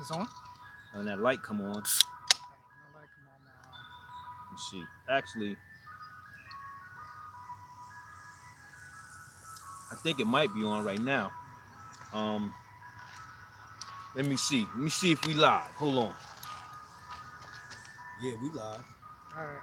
It's on. And that light come on. Let's No light come on now. see. Actually, I think it might be on right now. Um, let me see. Let me see if we live. Hold on. Yeah, we live. All right.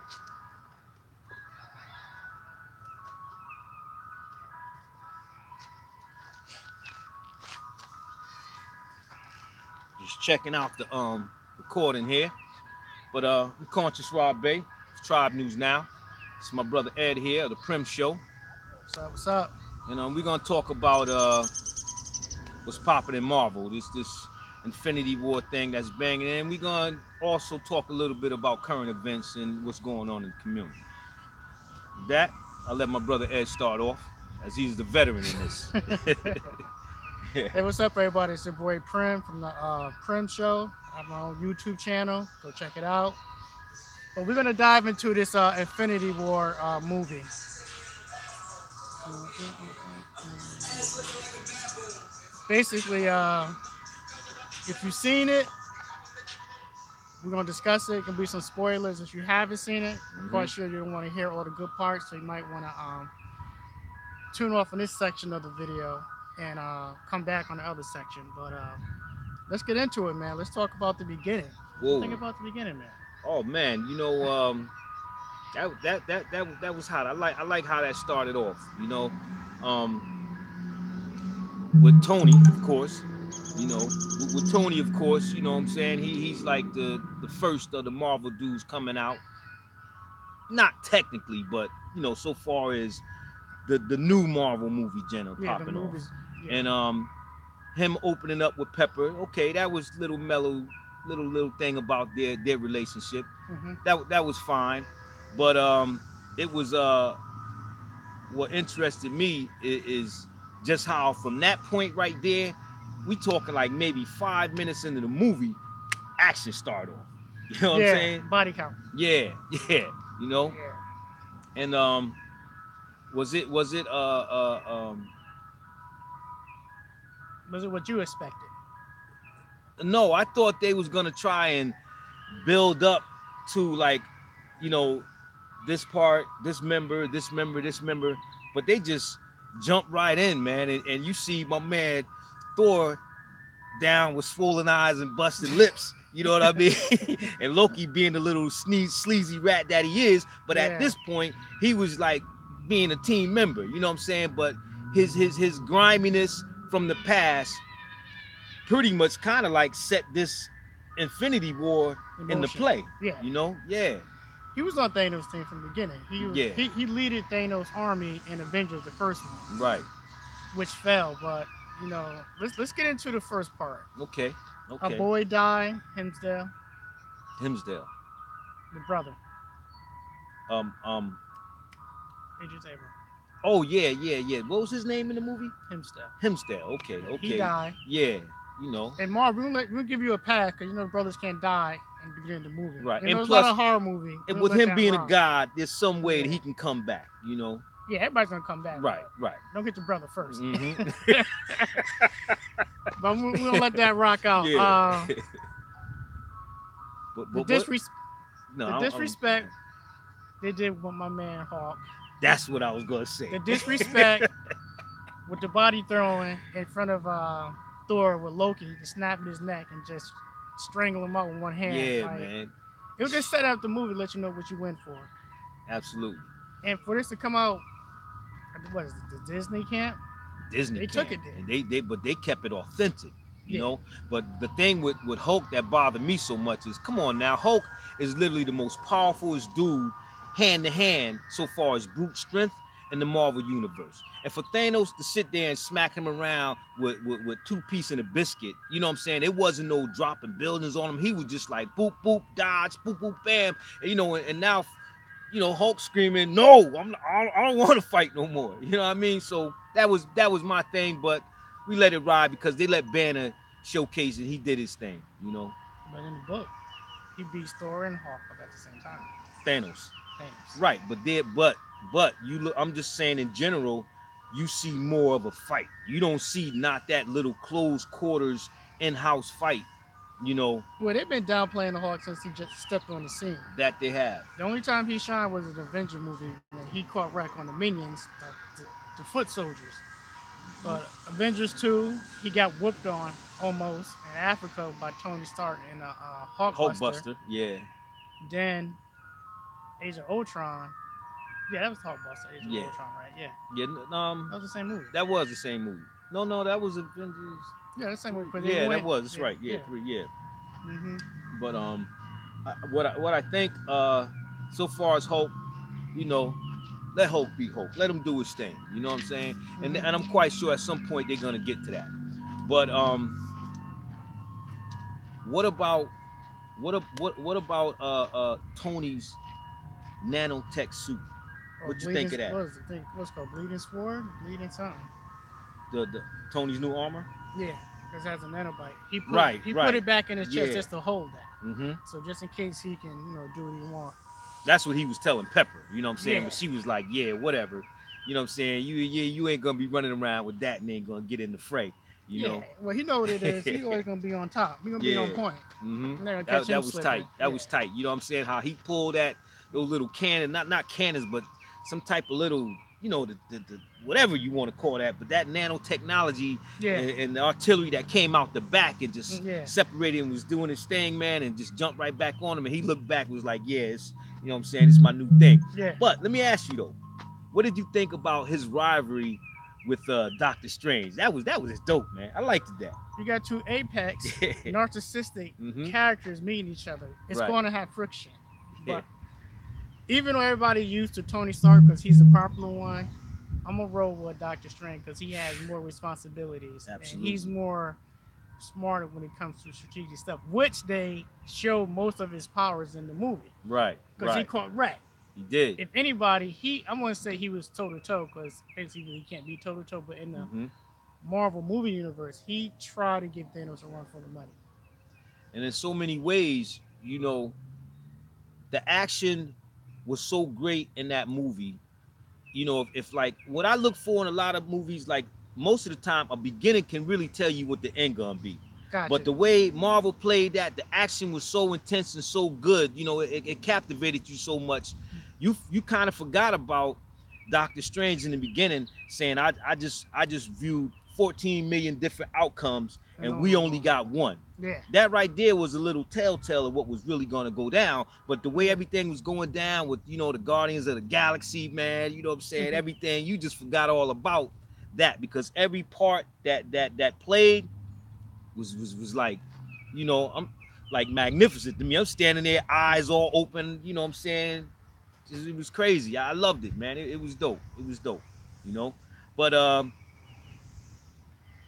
Just checking out the recording here. But I'm Conscious Ra Bey, Tribe News Now. It's my brother Ed here of the Prim Show. What's up? What's up? And we're gonna talk about what's popping in Marvel. This Infinity War thing that's banging, and we're gonna also talk a little bit about current events and what's going on in the community. With that, I'll let my brother Ed start off, as he's the veteran in this. Yeah. Hey, what's up, everybody? It's your boy Prim from the Prim Show. I have my own YouTube channel. Go check it out. But we're gonna dive into this Infinity War movie. Basically, if you've seen it, we're gonna discuss it. It can be some spoilers if you haven't seen it. I'm quite sure you don't want to hear all the good parts, so you might want to tune off in this section of the video and come back on the other section. But let's get into it, man. Let's talk about the beginning. Whoa. Think about the beginning, man. Oh man, that was hot. I like how that started off. With Tony, of course. With Tony, of course. You know what I'm saying? He's like the first of the Marvel dudes coming out. Not technically, but so far as the new Marvel movie genre popping off. Yeah. And him opening up with Pepper. Okay, that was little mellow, little thing about their relationship. That was fine, but it was what interested me is just how from that point right there, we talking like maybe 5 minutes into the movie, action start off. You know what I'm saying? Body count. Yeah. Yeah. And was it Was it what you expected? no, I thought they was gonna try and build up to like, this part, this member, but they just jump right in, man. And you see my man Thor down with swollen eyes and busted lips. You know what I mean? And Loki being the little sleazy rat that he is, but at this point, he was like being a team member. You know what I'm saying? But his griminess from the past pretty much kind of like set this Infinity War into play. Yeah. Yeah. He was on Thanos' team from the beginning. He leaded Thanos' army in Avengers, the first one. Right. Which fell, but let's get into the first part. Okay. A boy died, Hemsdale. The brother. Idris Elba. Oh yeah. What was his name in the movie? Hemsdale. Okay. He died. Yeah. And Marv, we'll give you a pass because brothers can't die in the beginning of the movie. Right. And plus, not a horror movie. And with him being a god, there's some way that he can come back. Yeah, everybody's gonna come back. Right. Don't get your brother first. But we'll let that rock out. Yeah. The disrespect they did with my man Hawk. That's what I was gonna say. The disrespect with the body throwing in front of Thor with Loki, snapping his neck and just strangle him out with one hand. Yeah, man. It was just set up the movie, let you know what you went for. Absolutely. And for this to come out, what is it, the Disney camp? They took it there. And they kept it authentic, you know. But the thing with Hulk that bothered me so much is, come on now, Hulk is literally the most powerful dude hand to hand so far as brute strength in the Marvel universe. And for Thanos to sit there and smack him around with 2 pieces and a biscuit, you know what I'm saying? It wasn't no dropping buildings on him. He was just like boop, boop, dodge, boop, boop, bam. And, and now, Hulk screaming, no, I don't want to fight no more. You know what I mean? So that was my thing, but we let it ride because they let Banner showcase it. He did his thing, But in the book, he beats Thor and Hawk at the same time. Thanos. Right, but you look. I'm just saying in general, you see more of a fight. You don't see not that little close quarters in-house fight You know Well, they've been downplaying the Hulk since he just stepped on the scene. that they have. The only time he shined was in the Avenger movie when he caught wreck on the Minions, the foot soldiers. But Avengers 2, he got whooped on almost in Africa by Tony Stark in Hulkbuster. Hulkbuster, yeah, Then Age of Ultron. Yeah, that was Hulkbuster, Age of yeah, Ultron, right? Yeah. yeah. That was the same movie. That was the same movie. No, that was Avengers. Yeah, that's the same movie. But they Yeah, that went. was. That's Yeah, right. Yeah, yeah. three. Yeah, Mm-hmm. but what I think so far as Hulk, you know, let Hulk be Hulk. Let him do his thing. You know what I'm saying? And I'm quite sure at some point they're gonna get to that. But what about what about Tony's nanotech suit? Or What you bleeding. think of that? What was the thing? What's it called? Bleeding Sword? Bleeding something. The Tony's new armor? Yeah, because it has a nanobite. Right, He put right. it back in his chest Yeah. just to hold that. Mm-hmm. So just in case he can, do what he wants. That's what he was telling Pepper. You know what I'm saying? Yeah. But she was like, yeah, whatever. You know what I'm saying? You ain't gonna be running around with that and ain't gonna get in the fray. You Yeah. know? Well, he know what it is. He's always gonna be on top. He's gonna be on Yeah. point. Mm-hmm. They're gonna catch him That was slipping. tight. That was tight. You know what I'm saying? How he pulled those little cannon, not cannons, but some type of little, the whatever you want to call that, but that nanotechnology Yeah. and the artillery that came out the back and just Yeah. separated and was doing his thing, man, and just jumped right back on him. And he looked back and was like, yeah, it's, you know what I'm saying? It's my new thing. Yeah. But let me ask you though, what did you think about his rivalry with Doctor Strange? That was dope, man. I liked that. You got two apex narcissistic Mhm. characters meeting each other. It's Right. going to have friction. Yeah. But even though everybody used to Tony Stark because he's the popular one, I'm gonna roll with Doctor Strange because he has more responsibilities and Absolutely. he's more smarter when it comes to strategic stuff, which they show most of his powers in the movie Right. because he Right. caught wreck. He did. If anybody, I'm gonna say he was toe to toe because basically he can't be toe to toe, but in the Mm-hmm. Marvel movie universe, he tried to give Thanos a run for the money. And in so many ways, the action was so great in that movie. If like what I look for in a lot of movies, like most of the time, a beginning can really tell you what the end gonna be. Gotcha. But the way Marvel played that, the action was so intense and so good. It captivated you so much. You kind of forgot about Doctor Strange in the beginning, saying I just viewed 14 million different outcomes and we only got one. Yeah. That right there was a little telltale of what was really going to go down. But the way everything was going down with, the Guardians of the Galaxy, man, you know what I'm saying? Everything, you just forgot all about that because every part that played was like, I'm like magnificent to me. I'm standing there, eyes all open, you know what I'm saying? It was crazy. I loved it, man. It was dope. It was dope, you know? But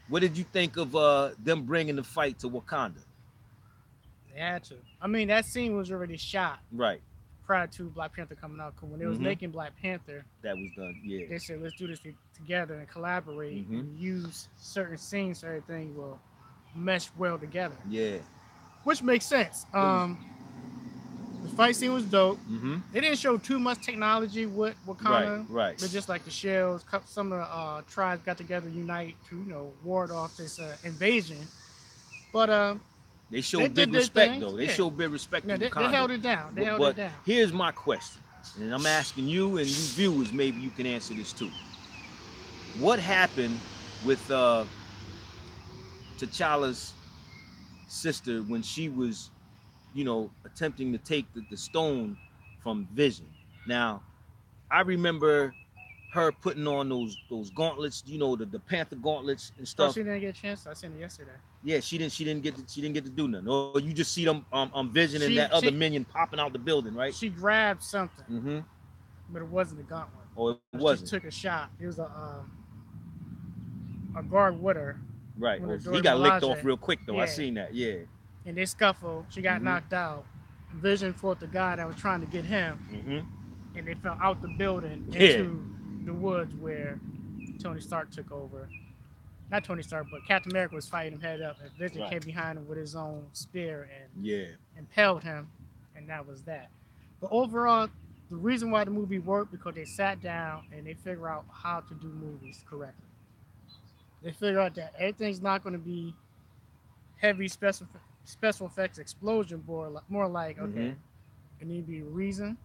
what did you think of them bringing the fight to Wakanda? They had to. I mean, that scene was already shot Right. prior to Black Panther coming out. Because when they was making Black Panther, That was done. Yeah. they said let's do this together and collaborate and use certain scenes so everything will mesh well together. Yeah. Which makes sense. The fight scene was dope. Mm-hmm. They didn't show too much technology with Wakanda. Right. But just like the shells, some of the tribes got together, unite to ward off this invasion. But They showed did big their respect thing. though. They Yeah. showed big respect no, to they Wakanda. held it down. They held it down. Here's my question, and I'm asking you and you viewers, maybe you can answer this too. What happened with T'Challa's sister when she was, attempting to take the stone from Vision? Now, I remember her putting on those gauntlets, the Panther gauntlets and Oh, stuff. she didn't get a chance. I seen it yesterday. Yeah, she didn't get to do nothing. Or you just see them Vision and that other she- minion popping out the building, right? She grabbed something, Mm-hmm. but it wasn't a gauntlet. Oh, it She wasn't. took a shot. It was a guard with her, Right. when Oh, the so he Dora got licked Milaje- off real quick though. I Yeah. seen that. Yeah. and they scuffled. She got knocked out. Vision fought the guy that was trying to get him, Mm-hmm. and they fell out the building Yeah. into the woods where Tony Stark took over. Not Tony Stark, but Captain America was fighting him head up, and Vision Right. came behind him with his own spear and Yeah. impaled him, and that was that. But overall, the reason why the movie worked because they sat down and they figure out how to do movies correctly. They figure out that everything's not going to be heavy special effects explosion, more like okay, Mm-hmm. it need to be a reason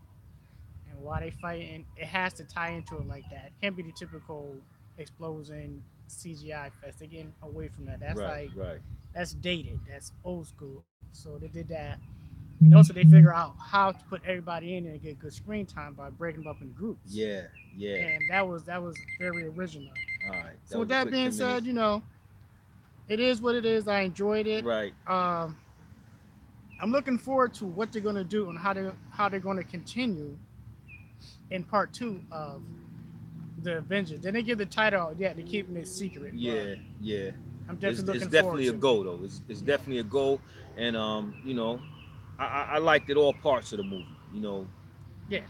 and why they fight, and it has to tie into it like that. It can't be the typical explosion CGI fest. They're getting away from that. That's Right, like right. that's dated. That's old school. So they did that. And also they figure out how to put everybody in and get good screen time by breaking them up in groups. Yeah, yeah. And that was very original. All right. That So with was a that quick being 10 minutes. said, it is what it is. I enjoyed it. Right. Um, I'm looking forward to what they're gonna do and how they're gonna continue in part two of the Avengers. Then they give the title, yeah, they're keeping it secret, but Yeah, yeah. I'm It's definitely it's looking forward definitely a to it. go though. It's Yeah, definitely a go, and I liked it all parts of the movie. yeah.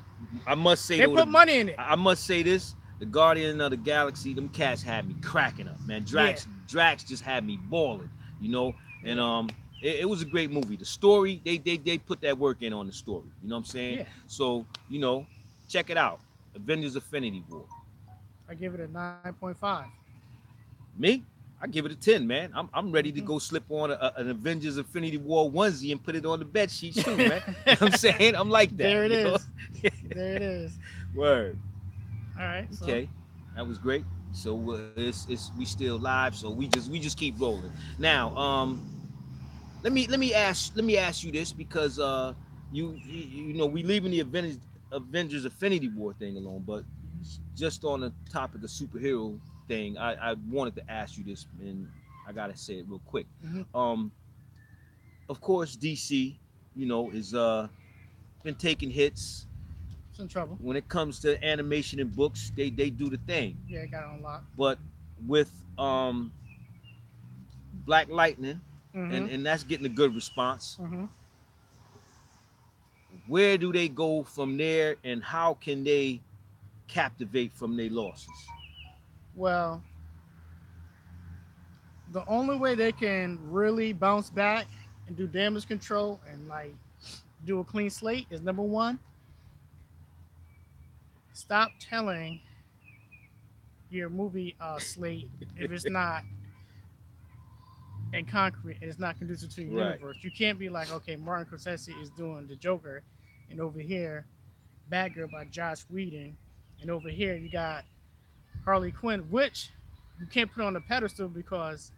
I must say They though, put money in it. I must say this: the Guardian of the Galaxy, them cats had me cracking up, man. Yeah, Drax just had me balling, and yeah, it was a great movie. The story, they put that work in on the story. You know what I'm saying? yeah. So check it out, Avengers: Infinity War. I give it a 9.5. Me, I give it a 10, man. I'm ready to Mm-hmm. go slip on an Avengers Infinity War onesie and put it on the bed sheet too, man. You know what I'm saying? I'm like that. There it is. There it is. Word. All right. So Okay, that was great. So it's we still live, so we just keep rolling. Now, let me ask you this because we leaving the Avengers Infinity War thing alone, but just on the topic of superhero thing, I wanted to ask you this, and I gotta say it real quick. mm-hmm. Um, of course, DC, is been taking hits It's in trouble. when it comes to animation and books. They do the thing, Yeah, it got unlocked. but with Black Lightning, Mm-hmm. and that's getting a good response. Mm-hmm. Where do they go from there, and how can they captivate from their losses? Well, the only way they can really bounce back and do damage control and like do a clean slate is number one, stop telling your movie slate if it's not in concrete and it's not conducive to your Right. universe. You can't be like, okay, Martin Scorsese is doing the Joker, and over here, Batgirl by Josh Whedon, and over here you got Harley Quinn, which you can't put on the pedestal because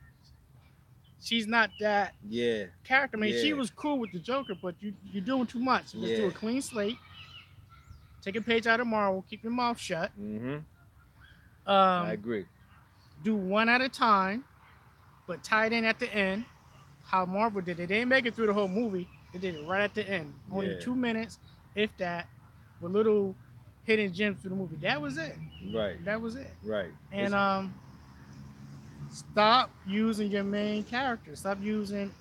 she's not that Yeah. character. I mean, she Yeah. was cool with the Joker, but you're doing too much. Let's do Yeah. a clean slate. Take a page out of Marvel. Keep your mouth shut. Mm-hmm. I Um, agree. do one at a time, but tie it in at the end. How Marvel did it. They didn't make it through the whole movie. They did it right at the end. Only Yeah. 2 minutes, if that, with little hidden gems through the movie. That was it. Right. That was it. Right. And stop using your main character. Stop using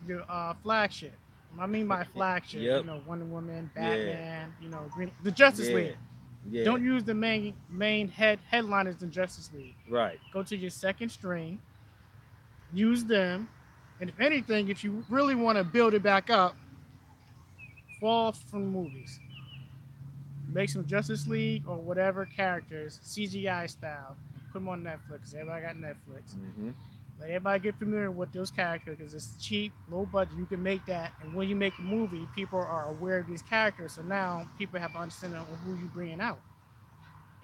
your flagship. I mean by flagship, Yep. Wonder Woman, Yeah. Batman, the Justice Yeah. League. Yeah. Don't use the main headliners in Justice League. Right. Go to your second string, use them, and if anything, if you really want to build it back up, fall from movies. Make some Justice League or whatever characters, CGI style, put them on Netflix. Everybody got Netflix. Mm-hmm. Let everybody get familiar with those characters because it's cheap, low budget. You can make that, and when you make a movie, people are aware of these characters. So now people have understanding of who you're bringing out,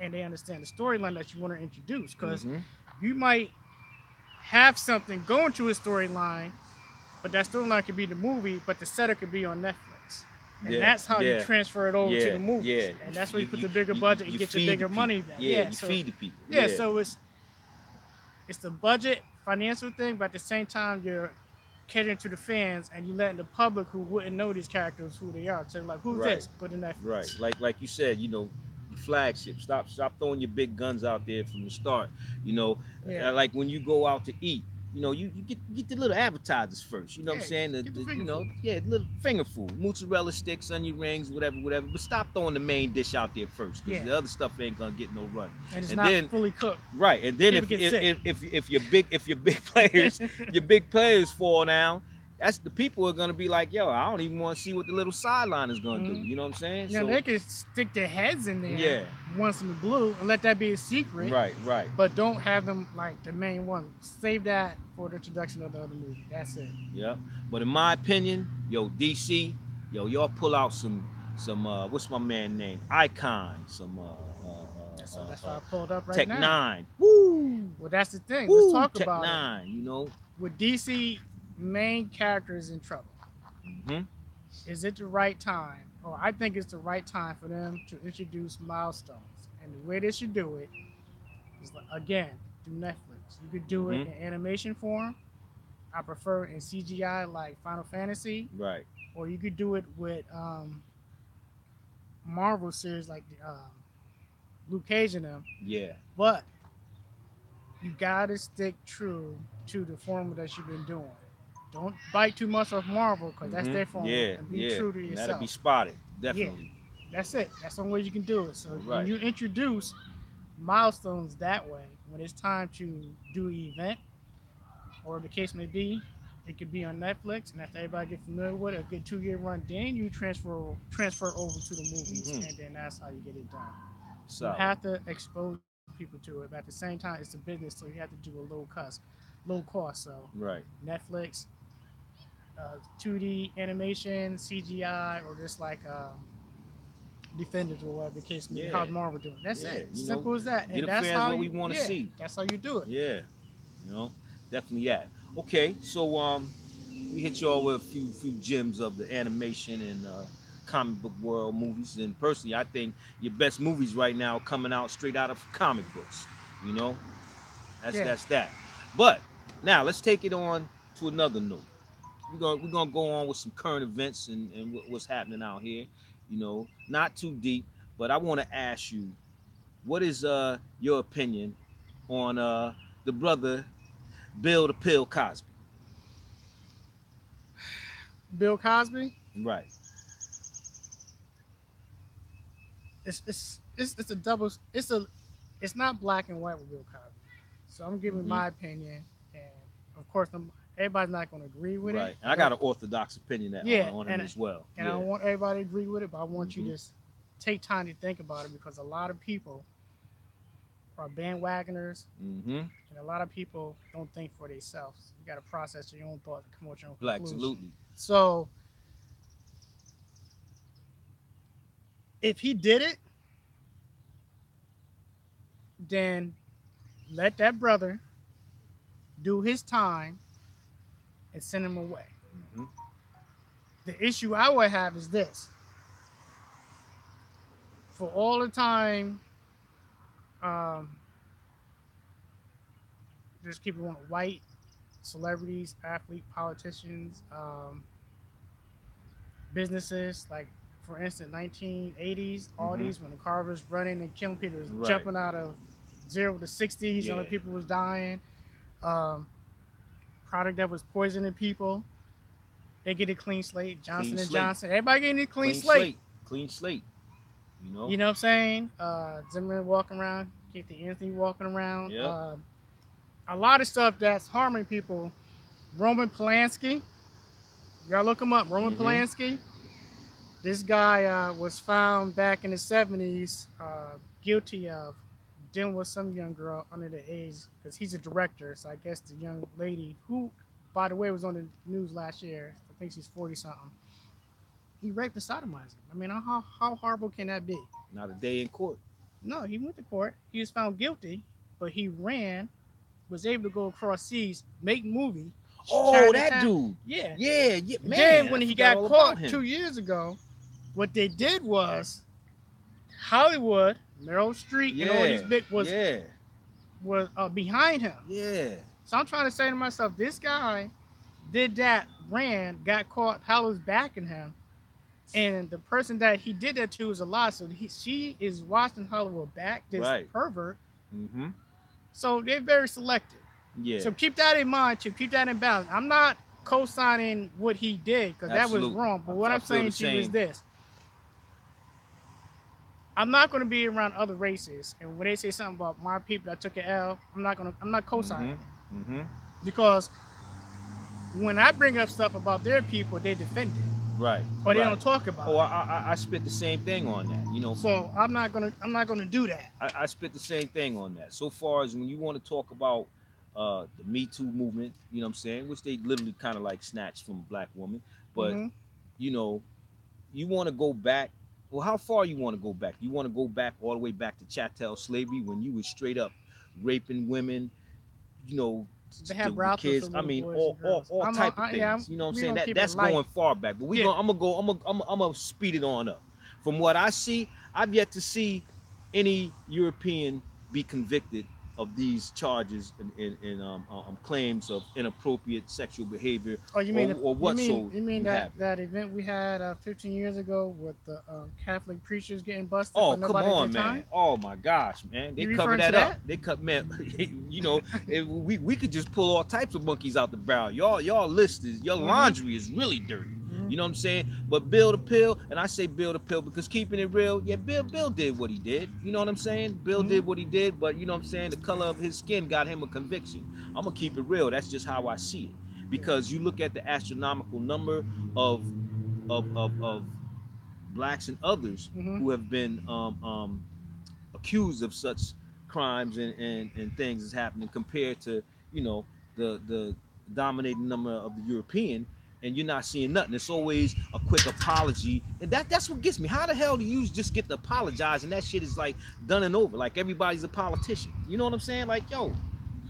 and they understand the storyline that you want to introduce. Because Mm-hmm. you might have something going to a storyline, but that storyline could be the movie, but the setup could be on Netflix. And Yeah. that's how you Yeah. transfer it over to Yeah. the movies. Yeah. And that's where you put the bigger budget and get your feed the bigger people. money back. Yeah. You so, feed the people. yeah, so it's the budget financial thing, but at the same time you're catering to the fans and you letting the public who wouldn't know these characters who they are. So like, who's Right. this? Put in Netflix. Right. Like you said, the flagship. Stop throwing your big guns out there from the start. Yeah. Like when you go out to eat, you get the little appetizers first. You know what I'm Yeah, saying? get the finger food. Little finger food, mozzarella sticks, onion rings, whatever. But stop throwing the main dish out there first, because Yeah. the other stuff ain't gonna get no run. And it's And not then- fully cooked. Right, and then People get sick. if your big players your big players fall down, that's the people are gonna be like, yo, I don't even want to see what the little sideline is gonna do. Mhm. You know what I'm saying? Now So they could stick their heads in there yeah, once in the blue and let that be a secret, right, right. but don't have them like the main one. Save that for the introduction of the other movie. That's it. Yeah. But in my opinion, yo, DC, yo, y'all pull out some what's my man name? Icon, some So that's why I pulled up right Tech now. Nine. Woo! Well, that's the thing. Let's Woo! talk Tech about it. Nine, you know? With DC main characters in trouble, Mm-hmm. is it the right time? Or I think it's the right time for them to introduce milestones. And the way they should do it is like, again, through Netflix. You could do it Mm-hmm. in animation form. I prefer in CGI like Final Fantasy, Right. or you could do it with Marvel series like Luke Cage and them. Yeah. But you gotta stick true to the formula that you've been doing. Don't bite too much off Marvel because that's Mm-hmm. their formula, Yeah, and be yeah. true to And that'll be yourself. spotted. Yeah, Definitely. that's it. That's the only way you can do it. So All when right. you introduce milestones that way, when it's time to do an event or the case may be, it could be on Netflix, and after everybody get familiar with it, a good 2 year run, then you transfer over to the movies, Mm-hmm. and then that's how you get it done. You Solid. have to expose people to it, but at the same time, it's a business, so you have to do a low cost. So Right. Netflix, 2D animation, CGI, or just like Defenders or whatever the case may be. Yeah. How's Marvel doing? That's Yeah. it. You know, Simple as that. get And the that's fans how what we you, want to yeah, see. that's how you do it. Yeah. You know, definitely that. Okay, so we hit y'all with a few gems of the animation and comic book world movies. And personally, I think your best movies right now are coming out straight out of comic books. You know, Yeah. that's that. But now let's take it on to another note. We're gonna go on with some current events and what's happening out here. You know, not too deep, but I want to ask you, what is your opinion on the brother Bill the Pill Cosby? Bill Cosby, Right. it's a double, it's not black and white with Bill Cosby. So I'm giving Mm-hmm. my opinion, and of course, everybody's not going to agree with it. Right. And I got an orthodox opinion Yeah, on him as well. and I Yeah. don't want everybody to agree with it, but I want you Mm-hmm. to take time to think about it because a lot of people are bandwagoners, Mm-hmm. and a lot of people don't think for themselves. You got to process your own thoughts and come up with your own Black, conclusion. absolutely. So if he did it, then let that brother do his time and send him away. Mm-hmm. The issue I would have is this: for all the time, um, just keep it on white celebrities, athletes, politicians, businesses. Like for instance, 1980s, all Mm-hmm. these when the car was running and killing people, was Right. jumping out of 0 to 60s, Yeah. other people was dying. Um, Product that was poisoning people, they get a clean slate. Clean Johnson and slate. Johnson, everybody getting a clean Clean slate. slate. Clean slate. You know? You know what I'm saying? Zimmerman walking around, Keith Anthony walking around. Yep. A lot of stuff that's harming people. Roman Polanski, y'all look him up. Roman Mm-hmm. Polanski. This guy was found back in the 70s guilty of dealing with some young girl under the age because he's a director. So I guess the young lady who, by the way, was on the news last year. I think she's 40 something. He raped and sodomized her. I mean, how horrible can that be? Not a day in court. No, he went to court. He was found guilty, but he ran, was able to go across seas, make movie. Oh, that Chinatown. dude. Yeah. Yeah, yeah, And man. then when I he forgot got all caught about him. 2 years ago, what they did was Hollywood, Meryl Streep, and all these Yeah. big Yeah. was behind him. Yeah. So I'm trying to say to myself, this guy did that, ran, got caught, Hollywood's backing him, and the person that he did that to is alive. So she is watching Hollywood back this Right. pervert. Mm-hmm. So they're very selective. Yeah. So keep that in mind to keep that in balance. I'm not co-signing what he did because that was Absolutely. wrong. But what I I'm feel the saying to you is same. this: I'm not going to be around other races, and when they say something about my people that took an L, I'm not co-signing Mm-hmm. Mm-hmm. because when I bring up stuff about their people, they defend it Right, or they right. don't talk about Oh, it. I spit the same thing on that. You know, So I'm not gonna do that. I spit the same thing on that. So far as when you want to talk about the Me Too movement, you know what I'm saying, which they literally kind of like snatched from a black woman, but Hmm. you know, you want to go back. Well, how far you want to go back? You want to go back all the way back to chattel slavery when you was straight up raping women, you know, They have the brothels for kids. I little mean, boys and girls. all I'm on, type of yeah. things. You know what I'm We saying? gonna That keep it that's light. going far back. But we Yeah. going I'm gonna go. I'm gonna speed it on up. From what I see, I've yet to see any European be convicted of these charges and claims of inappropriate sexual behavior Oh, you mean or you what mean so you mean you that have it. that event we had 15 years ago with the Catholic preachers getting busted, Oh, but come nobody on, did man. time? Oh my gosh, man. They You cover referring to that up. that? They cut man, you know, we could just pull all types of monkeys out the barrel. Y'all list is your Mm-hmm. laundry is really dirty. Mm-hmm. You know what I'm saying? But Bill the Pill, and I say Bill the Pill because keeping it real, yeah, Bill did what he did. You know what I'm saying? Bill Mm-hmm. did what he did, but you know what I'm saying? The color of his skin got him a conviction. I'm gonna keep it real. That's just how I see it. Yeah. Because you look at the astronomical number of of blacks and others Mm-hmm. who have been accused of such crimes and things is happening compared to you know the dominating number of the European, and you're not seeing nothing. It's always a quick apology, and that's what gets me. How the hell do you just get to apologize and that shit is like done and over? Like everybody's a politician. You know what I'm saying? Like yo,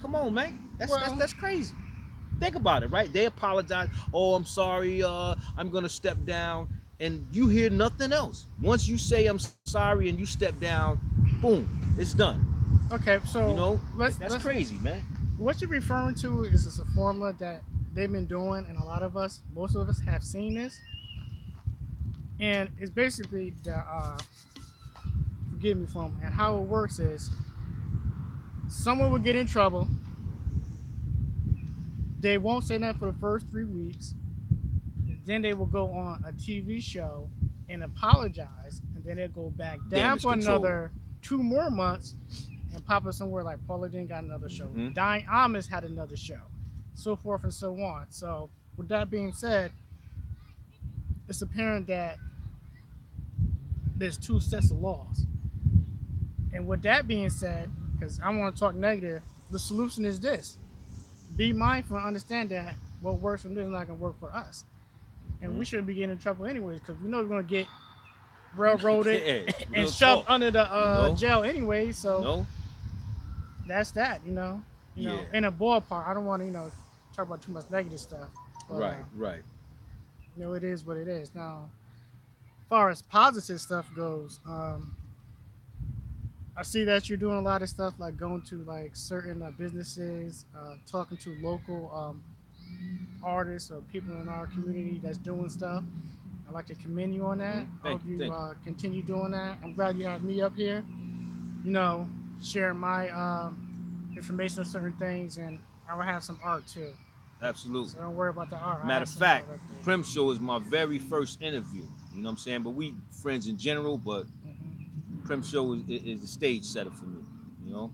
come on, man. Well, That's crazy. Think about it, right? They apologize. Oh, I'm sorry. I'm gonna step down, and you hear nothing else. Once you say I'm sorry and you step down, boom, it's done. okay. You So know, that's let's crazy, man. what you're referring to is a formula that they've been doing, and a lot of us, most of us, have seen this, and it's basically the forgive me from and how it works is someone will get in trouble. They won't say that for the first 3 weeks. Then they will go on a TV show and apologize, and then they'll go back down Damage for control. another 2 more months and pop up somewhere like Paula Dean got another show, Mm-hmm. Dying Amos had another show, so forth and so on. So, with that being said, it's apparent that there's two sets of laws. And with that being said, because I want to talk negative, the solution is this: be mindful and understand that what works for them is not going to work for us. And Mm-hmm. we shouldn't be getting in trouble anyways because we know we're going to get railroaded Yeah, and real shoved talk. under the You know, jail anyway. you So know. that's that, Yeah. in a ballpark. I don't want to, talk about too much negative stuff, but Right. Right. it is what it is. Now, as far as positive stuff goes, I see that you're doing a lot of stuff like going to like certain businesses, talking to local artists or people in our community that's doing stuff. I'd like to commend you on Mm-hmm. that. I Thank hope you. you Thank you. continue doing that. I'm glad you have me up here, you know, sharing my information on certain things, and I will have some art too. Absolutely. So don't worry about the art. I Matter have of some art fact, up Prim Show is my very first interview. You know what I'm saying? But we friends in general, but there. Prim Show is a stage setter for me. You know,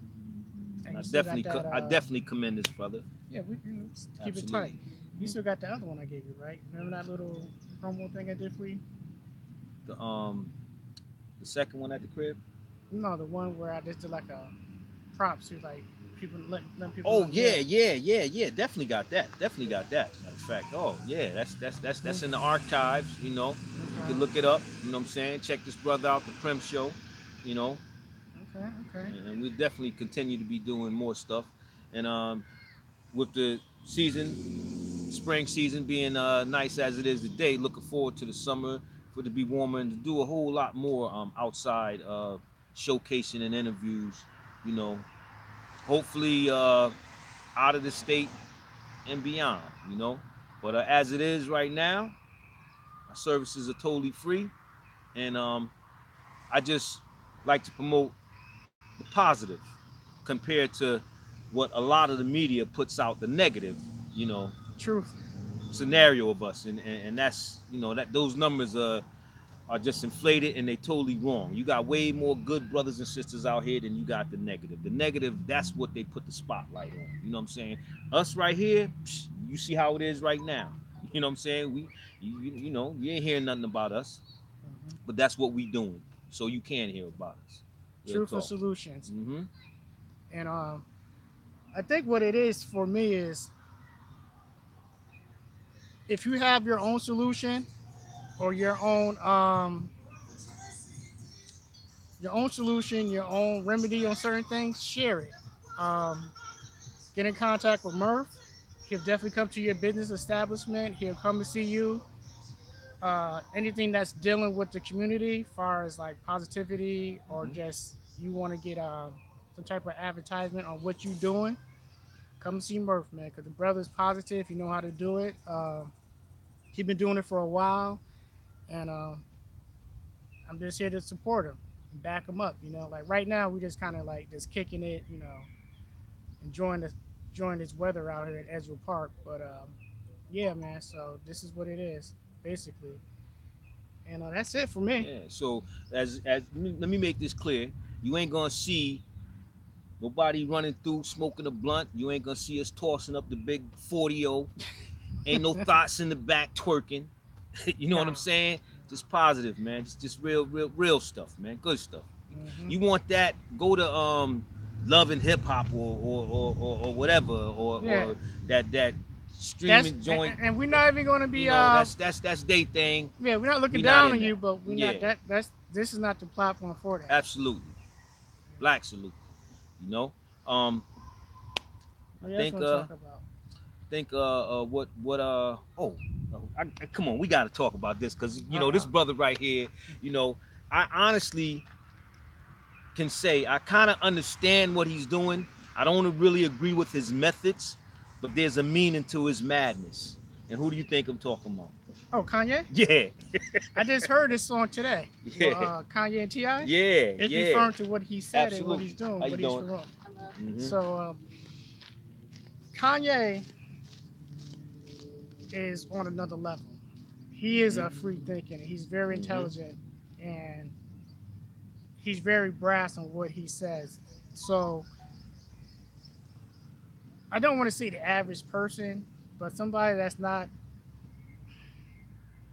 And and you still got that. I definitely commend this brother. Yeah, we can keep it tight. Absolutely. You Mm-hmm. still got the other one I gave you, right? Remember that little promo thing I did for you? The the second one at the crib. No, the one where I just did like a props to like people letting people know. Oh Yeah. yeah. Definitely got that. Definitely got that. Matter of fact, oh yeah, that's in the archives. You know, you can Okay. look it up. You know what I'm saying? Check this brother out, the Prim Show. You know, Okay. Okay. and we definitely continue to be doing more stuff. And with the spring season being nice as it is today, looking forward to the summer for it to be warmer and to do a whole lot more outside showcasing and interviews. You know, hopefully out of the state and beyond. You know, but as it is right now, our services are totally free, and I just like to promote the positive compared to what a lot of the media puts out the negative. You know, Truth. scenario of us, and that's that those numbers are just inflated and they totally wrong. You got way more good brothers and sisters out here than you got the negative. The negative, that's what they put the spotlight on. You know what I'm saying? Us right here, You see how it is right now. You know what I'm saying? You know, you ain't hearing nothing about us, Mhm. but that's what we doing. So you can hear about us. Real Truthful talk. solutions. Mm-hmm. And I think what it is for me is if you have your own solution or your own solution, your own remedy on certain things, share it. Um, get in contact with Murph. He'll definitely come to your business establishment. He'll come to see you. Anything that's dealing with the community, far as like positivity or Mm-hmm. just you want to get some type of advertisement on what you're doing, come see Murph, man, because the brother's positive. He know how to do it. He's been doing it for a while, and I'm just here to support him and back him up. You know, like right now we just kind of like just kicking it, you know, enjoying this weather out here at Edgewood Park. But yeah, man. So this is what it is, basically, and that's it for me. Yeah. So as let me make this clear. You ain't gonna see nobody running through smoking a blunt. You ain't gonna see us tossing up the big 40-0. Ain't no thoughts in the back twerking. You know what Nah. I'm saying? Just positive, man. Just real stuff, man. Good stuff. Hmm. You want that? Go to Love and Hip Hop or whatever Yeah, or that that's streaming joint. and we're not even going to You be know, that's they thing. yeah, we're not looking We not down in on that. you, but we're not Yeah, that's this is not the platform for that. absolutely. Black salute. You know. I What else think want to talk about? what come on, we got to talk about this because you know Uh-uh. this brother right here, you know, I honestly can say I kind of understand what he's doing. I don't really agree with his methods, but there's a meaning to his madness. And who do you think I'm talking about? Oh, Kanye. Yeah. I just heard this song today. Well, Yeah. Kanye and Ti. Yeah. It's Yeah. referring to what he said and what Absolutely. he's doing, How you what he's doing? doing. Mm-hmm. So Kanye is on another level. He is a Mm-hmm. free thinking. He's very Mm-hmm. intelligent and he's very brass on what he says. So I don't want to say the average person, but somebody that's not.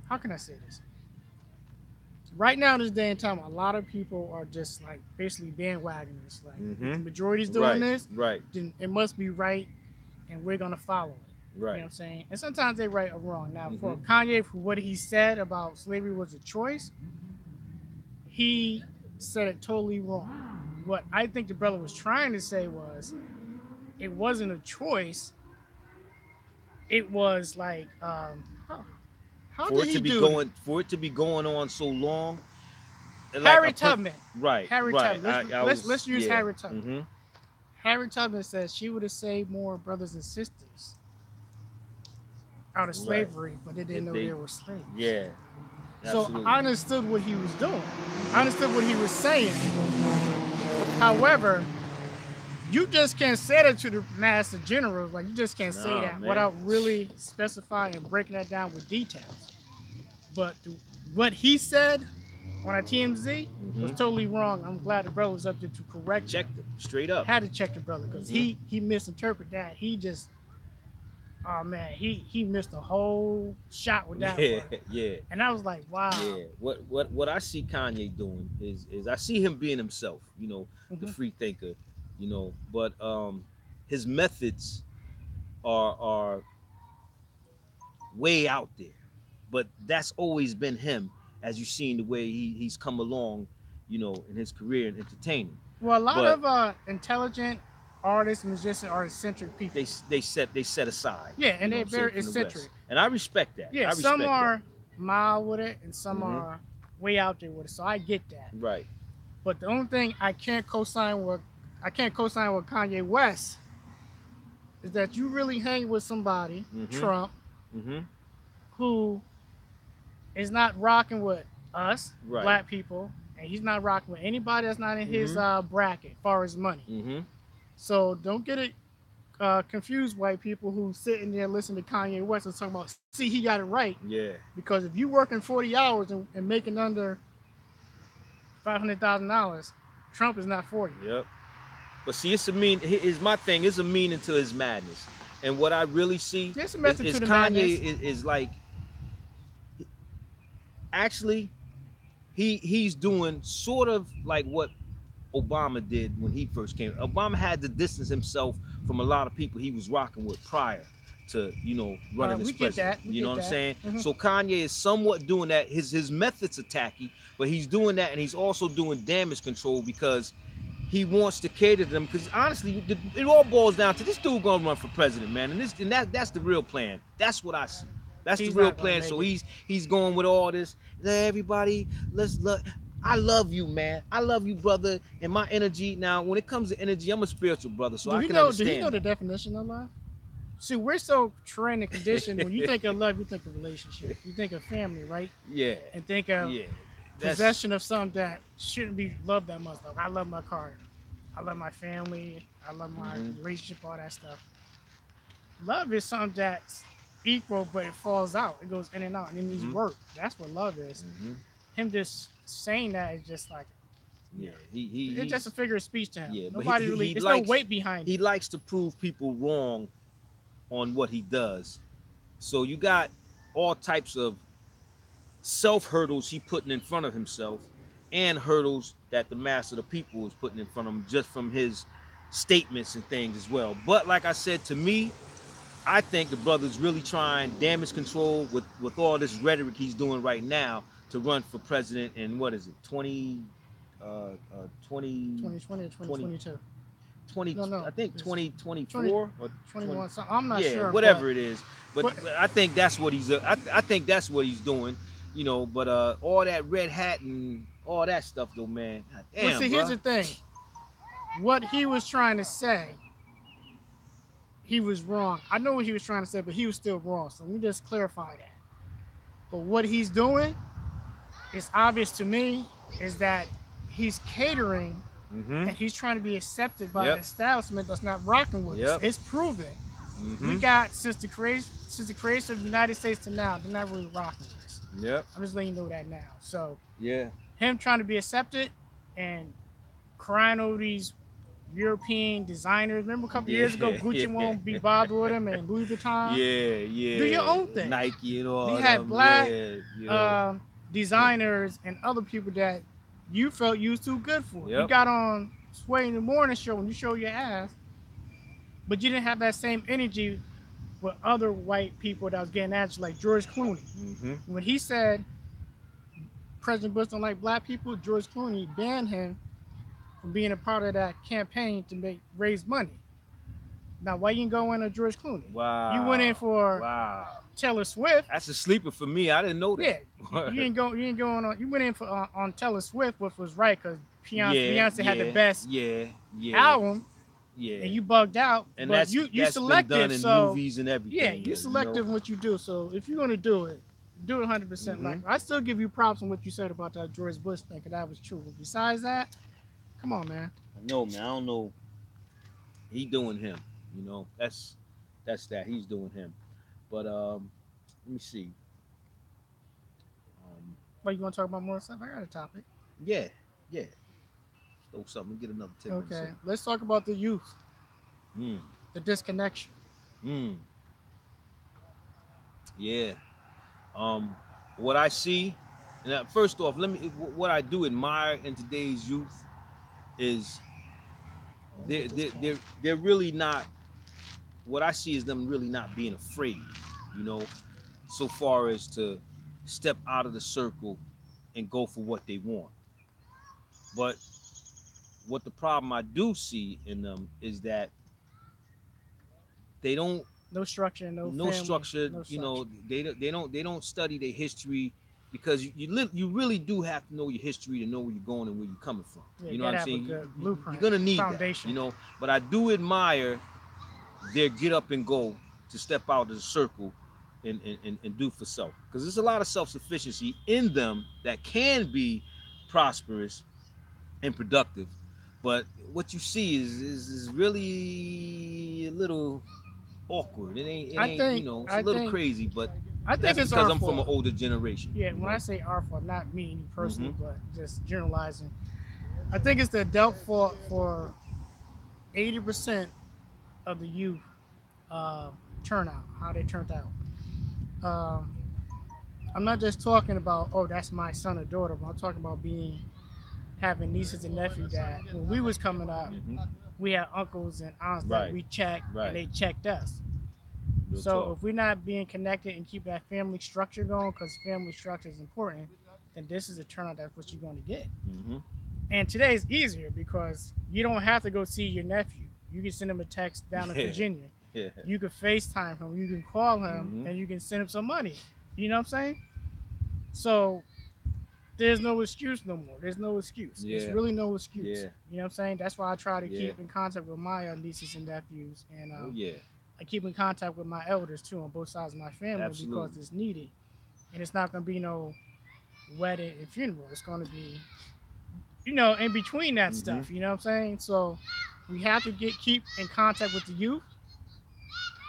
How can I say this? Right now, in this day and time, a lot of people are just like basically bandwagoners. Like if Mm-hmm. the majority's doing Right. this, Right. then it must be right, and we're gonna follow it. You know what Right. I'm saying? And sometimes they're right or wrong. Now, Mm-hmm. for Kanye, for what he said about slavery was a choice, he said it totally wrong. What I think the brother was trying to say was it wasn't a choice. It was like, how did he do this? For it to be going on so long, like a Harry per Tubman. right, Harry right. Tubman. I Let's was use yeah. Harry Tubman. Mm-hmm. Harry Tubman says she would have saved more brothers and sisters out of Right. slavery, but they didn't If know they there were slaves. yeah, So absolutely. I understood what he was doing. I understood what he was saying. However, you just can't say that to the master generals. Like you just can't say Nah, that man. without really specifying and breaking that down with details. But what he said on a TMZ was Mm-hmm. totally wrong. I'm glad the brother was up there to correct him. Checked it straight up. Had to check the brother because Mm-hmm. he misinterpreted that. He just oh man, he missed a whole shot with that Yeah, one. yeah, And I was like, wow. yeah. What I see Kanye doing is I see him being himself. You know, the Hmm. free thinker. You know, but his methods are way out there. But that's always been him, as you've seen the way he's come along, you know, in his career in entertaining. Well, a lot But of intelligent artists, musicians are eccentric people. they set aside, Yeah, you and know what they're I'm saying, very from the rest. eccentric. And I respect that. Yeah, I some respect that. are mild with it and some Mm-hmm. are way out there with it. So I get that. Right. But the only thing I can't co-sign with Kanye West is that you really hang with somebody, Mm-hmm. Trump, Mm-hmm. who is not rocking with us, Right. black people, and he's not rocking with anybody that's not in his Mm-hmm. bracket as far as money. Mm-hmm. So don't get it confused, white people who sitting there listening to Kanye West and talking about, see, he got it right. Yeah. Because if you working 40 hours and making under $500,000, Trump is not for you. Yep. But see, it's a mean. Is my thing. It's a meaning to his madness. And what I really see There's a method is to the Kanye madness. is like, actually, he's doing sort of like what Obama did when he first came. Obama had to distance himself from a lot of people he was rocking with prior to, running as We get president. that. We You know get what I'm that. saying? Mhm. So Kanye is somewhat doing that. His methods are tacky, but he's doing that, and he's also doing damage control because he wants to cater to them. Because honestly, it all boils down to this dude gonna run for president, man. That's the real plan. That's what I see. That's the He's real not gonna plan. make So it. he's going with all this. Everybody, let's look. I love you, man. I love you, brother. And my energy. Now, when it comes to energy, I'm a spiritual brother, so Do I you can know? Do you know understand the definition of love? See, we're so trained and conditioned. When you think of love, you think of relationship. You think of family, right? yeah, And think of yeah. That's possession of something that shouldn't be loved that much. Like I love my car, I love my family, I love my mhm, relationship, all that stuff. Love is something that's equal, but it falls out. It goes in and out, and it needs mhm, work. That's what love is. mhm. Him just saying that is just like, Yeah, it's just a he's figure of speech to him. yeah, but Nobody really, there's no weight behind he it. likes to prove people wrong on what he does. So you got all types of self hurdles he putting in front of himself, and hurdles that the mass of the people is putting in front of him just from his statements and things as well. But like I said, to me, I think the brother's really trying damage control with all this rhetoric he's doing right now to run for president in, what is it, 20 2020 or 20 2022? 20, No, no, I think it's 20, 2024 or 20, 21. So I'm not yeah, sure, whatever it is. But but I think that's what I think that's what he's doing, but all that red hat and all that stuff though, man. God but damn, see, here's bro. the thing. What he was trying to say, he was wrong. I know what he was trying to say, but he was still wrong. So let me just clarify that. But what he's doing, it's obvious to me, is that he's catering Mm-hmm. and he's trying to be accepted by an Yep. establishment that's not rocking with us. Yep. It's proven. We Mm-hmm. got since the creation of the United States to now, they're not really rocking with us. Yep. I'm just letting you know that now. So Yeah. him trying to be accepted and crying over these European designers. Remember a couple Yeah. years ago, Gucci Yeah. won't be bothered with him and Louis Vuitton. Yeah. Do your Yeah. own thing. Nike and all We had them. black Yeah. designers and other people that you felt you was too good for. You Yep. got on Sway in the Morning Show and you show your ass, but you didn't have that same energy with other white people that was getting at you, like George Clooney. Mm-hmm. When he said President Bush don't like black people, George Clooney banned him from being a part of that campaign to raise money. Now, why you didn't go in on George Clooney? Wow. You went in for Wow. Taylor Swift. That's a sleeper for me. I didn't know that. Yeah, you didn't go. You didn't go on. You went in for on Taylor Swift, which was right because Yeah, Beyonce had the best yeah, album, yeah. and you bugged out. And but that's you that's selective, been done in so movies and everything. yeah, you selective in what you do. So if you're gonna do it 100%. Mhm. Like I still give you props on what you said about that George Bush thing, because that was true. But besides that, come on, man. No, man, I don't know. He doing him. That's that. He's doing him. But let me see. What you want to talk about more stuff? I got a topic. Yeah, yeah. Throw something. Get another 10 minutes. Okay, let's talk about the youth, Mm, the disconnection. mm. Yeah. What I see, and first off, what I do admire in today's youth is they're really not. What I see is them really not being afraid, so far as to step out of the circle and go for what they want. But what the problem I do see in them is that they don't No structure, no family, structure. no structure. They don't study their history, because you really do have to know your history to know where you're going and where you're coming from. Yeah, You know what I'm gotta have a saying? good blueprint, You're gonna need foundation. that. But I do admire their get up and go to step out of the circle and do for self, because there's a lot of self-sufficiency in them that can be prosperous and productive. But what you see is really a little awkward. It I ain't think, it's a little crazy, but I think that's it's because our I'm from an fault. older generation. Yeah, when I say our fault, not me personally, Mhm. but just generalizing. I think it's the adult fault for 80% of the youth uh, turnout, how they turned out. Um, I'm not just talking about, oh, that's my son or daughter, but I'm talking about having nieces and nephews that when we was coming up, Hmm. we had uncles and aunts that Right. we checked and Right. they checked us. Real So talk. if we're not being connected and keep that family structure going, because family structure is important, then this is a turnout that's what you're going to get. Hmm. And today is easier because you don't have to go see your nephew. You can send him a text down in Yeah. Virginia. Yeah. You can FaceTime him. You can call him, Hmm. and you can send him some money. You know what I'm saying? So there's no excuse no more. There's no excuse. It's Yeah. really no excuse. Yeah. You know what I'm saying? That's why I try to Yeah. keep in contact with my nieces and nephews, and Oh yeah. I keep in contact with my elders too on both sides of my family because Absolutely. it's needed, and it's not gonna be no wedding and funeral. It's gonna be, in between that Hmm. stuff. You know what I'm saying? So we have to keep in contact with the youth,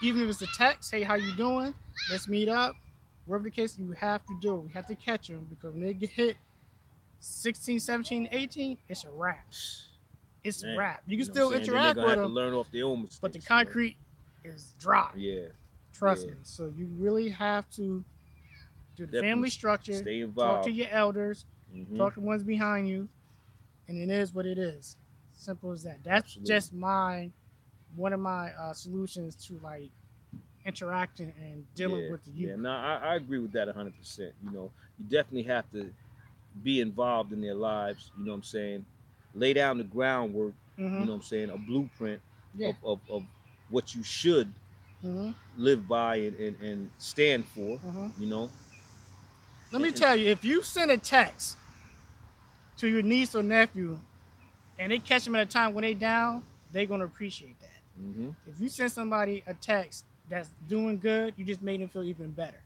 even if it's a text. Hey, how you doing? Let's meet up. Whatever the case, you have to do it. We have to catch them because when they get hit 16, 17, 18, it's a wrap. It's a Man, wrap. You can you know what I'm still saying? Then they're interact gonna with have to them, learn off their own but the mistakes, you know. concrete is dry. Yeah. Trust Yeah. me. So you really have to do the Definitely family structure, stay talk to involved. your elders, Hmm. talk to the ones behind you, and it is what it is. Simple as that. That's Absolutely. just one of my solutions to like interacting and dealing Yeah. with the Yeah. youth. No, I agree with that 100%. You know, you definitely have to be involved in their lives. You know what I'm saying? Lay down the groundwork. You Mm-hmm. know what I'm saying? A blueprint Yeah. of what you should Mm-hmm. live by and stand for. Mm-hmm. You know. Let me And tell you, if you send a text to your niece or nephew and they catch them at a time when they down, they're gonna appreciate that. hmm. If you send somebody a text that's doing good, you just made them feel even better.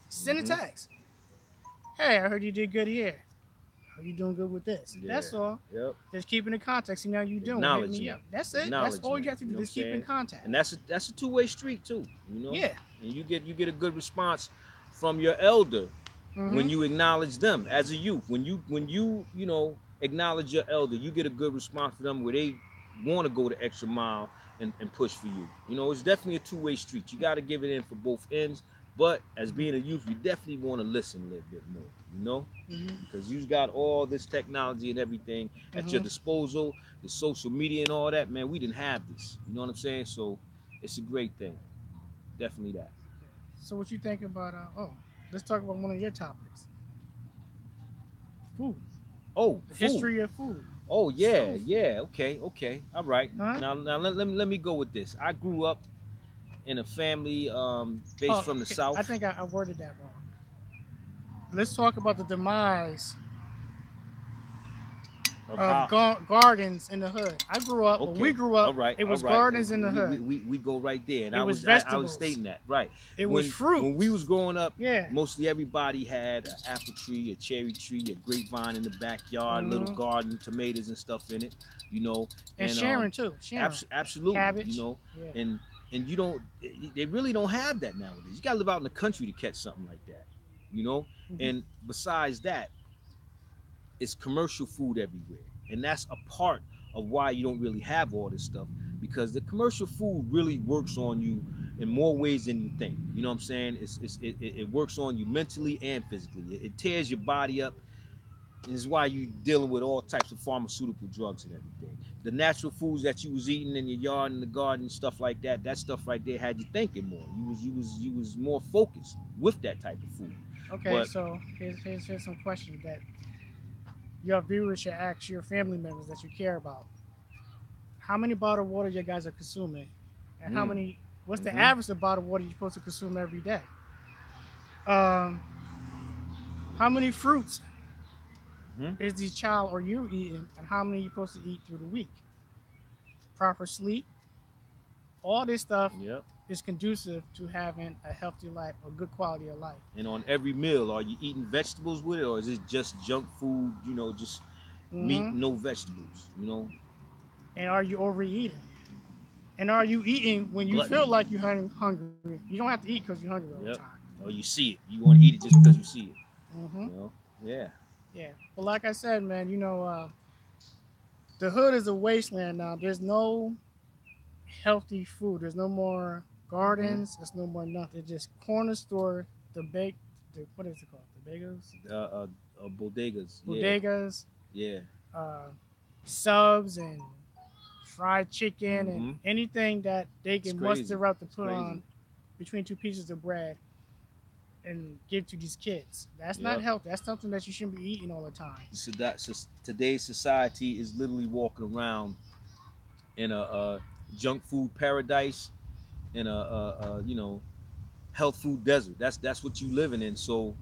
Send a Hmm. text. Hey, I heard you did good here. Are you doing good with this? Yeah. That's all. Yep. Just keep in the contact. See how you doing. Hit me Acknowledgement. up. That's it. That's all Acknowledgement. you have to You do. know what I'm Just keep in saying? contact. And that's a two-way street too. You know. Yeah. And you get a good response from your elder Mm-hmm. when you acknowledge them as a youth. When you acknowledge your elder, you get a good response from them where they want to go the extra mile and push for you. You know, it's definitely a two-way street. You got to give it in for both ends. But as Mm-hmm. being a youth, you definitely want to listen a little bit more. You know, Mm-hmm. because you've got all this technology and everything at your Mm-hmm. disposal, the social media and all that. Man, we didn't have this. You know what I'm saying? So it's a great thing. Definitely that. So what you think about? Let's talk about one of your topics. Food. Oh, The food. history of food. Oh yeah, Soul food. yeah. Okay, okay. All right. Huh? Now let me go with this. I grew up in a family based Oh, from the okay. I south. think I worded that wrong. Let's talk about the demise Of of how? gardens in the hood. I grew up, when we Okay. grew All up, right. it All was right. gardens in the hood. We go right there, and It I was was I was vegetables. stating that right It was when we fruit. was growing up. Yeah. Mostly everybody had an apple tree, a cherry tree, a grapevine in the backyard, little Hmm. garden, tomatoes and stuff in it. You know, And and Sharon too. Sharon. absolutely. You Cabbage. know, Yeah. and you don't. They really don't have that nowadays. You got to live out in the country to catch something like that. You know, Hmm. and besides that, it's commercial food everywhere, and that's a part of why you don't really have all this stuff because the commercial food really works on you in more ways than you think. You know what I'm saying? It works on you mentally and physically. It tears your body up. And this is why you dealing with all types of pharmaceutical drugs and everything. The natural foods that you was eating in your yard and the garden, stuff like that, that stuff right there had you thinking more. You was more focused with that type of food. Okay, But so here's some questions that your viewers should ask your family members that you care about. How many bottled water you guys are consuming, and how mm, many? What's the mm-hmm, average of bottled water you're supposed to consume every day? Um, how many fruits mm-hmm, is the child or you eating, and how many are you supposed to eat through the week? Proper sleep. All this stuff yep. is conducive to having a healthy life or good quality of life. And on every meal, are you eating vegetables with it, or is it just junk food? You know, just meat, Hmm. no vegetables. You know, And are you overeating? And are you eating when you feel gluttony. like you're hungry? You don't have to eat because you're hungry all the Yep. time. Or you see it, you want to eat it just because you see it. Hmm. You know, yeah. Yeah. But like I said, man, the hood is a wasteland now. There's no healthy food. There's no more. gardens. It's no more nothing. Just corner store. What is it called? The bagels, Uh, uh, Bodegas. Yeah, bodegas, yeah. uh, subs, and fried chicken, and Mm-hmm. anything that they It's can crazy. muster up to It's put crazy. on between two pieces of bread and give to these kids. That's not Yep. healthy. That's something that you shouldn't be eating all the time. So that's just today's society is literally walking around in a junk food paradise, in a health food desert. That's what you living in. So,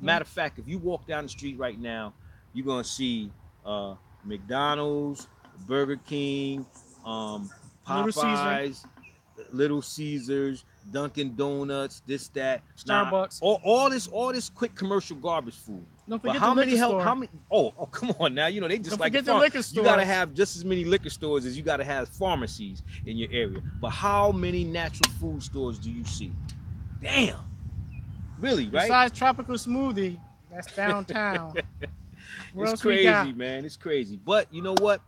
Hmm. matter of fact, if you walk down the street right now, you're gonna see uh, McDonald's, Burger King, um, Little Caesar, Popeyes, Little Caesars, Dunkin' Donuts, this, that. Now, Starbucks. all this quick commercial garbage food. Don't But forget the liquor how store. many? Oh, come on now. They just Don't like a forget the farm. liquor You gotta stores. have just as many liquor stores as you gotta have pharmacies in your area. But how many natural food stores do you see? Damn, really, right? Besides Tropical Smoothie, that's downtown. What It's else we crazy, got? man. It's crazy. But you know what?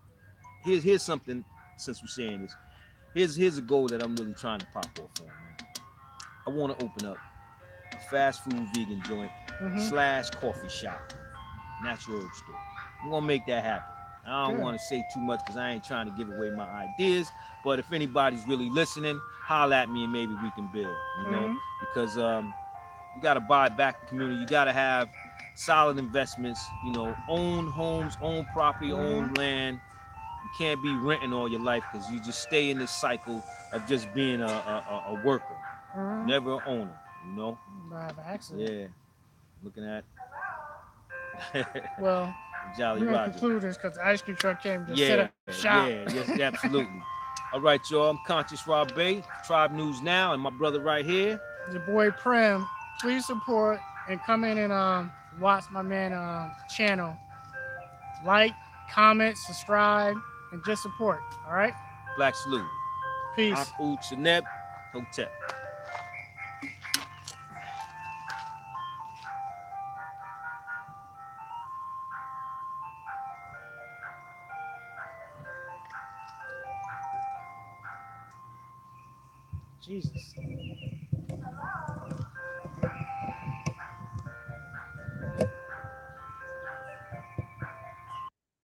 Here's something. Since we're saying this, here's a goal that I'm really trying to pop off on, man. I want to open up a fast food vegan joint Hmm. slash coffee shop, natural herb store. I'm gonna make that happen. I don't Good. want to say too much because I ain't trying to give away my ideas. But if anybody's really listening, holler at me and maybe we can build. Hmm. Because you got to buy back the community. You got to have solid investments. Own homes, own property, Hmm. own land. You can't be renting all your life because you just stay in this cycle of just being a worker, Hmm. never an owner. You know? By have an accident. Yeah. Looking at Well, Jolly we're gonna Roger. conclude this because the ice cream truck came to set Yeah, up shop. yeah, yes, absolutely. All right, y'all. I'm Conscious Ra Bey, Tribe News Now, and my brother right here. Your boy Prim. Please support and come in and watch my man channel. Like, comment, subscribe, and just support. All right. Black Salute. Peace. Aku Cheneb Hotel. Jesus.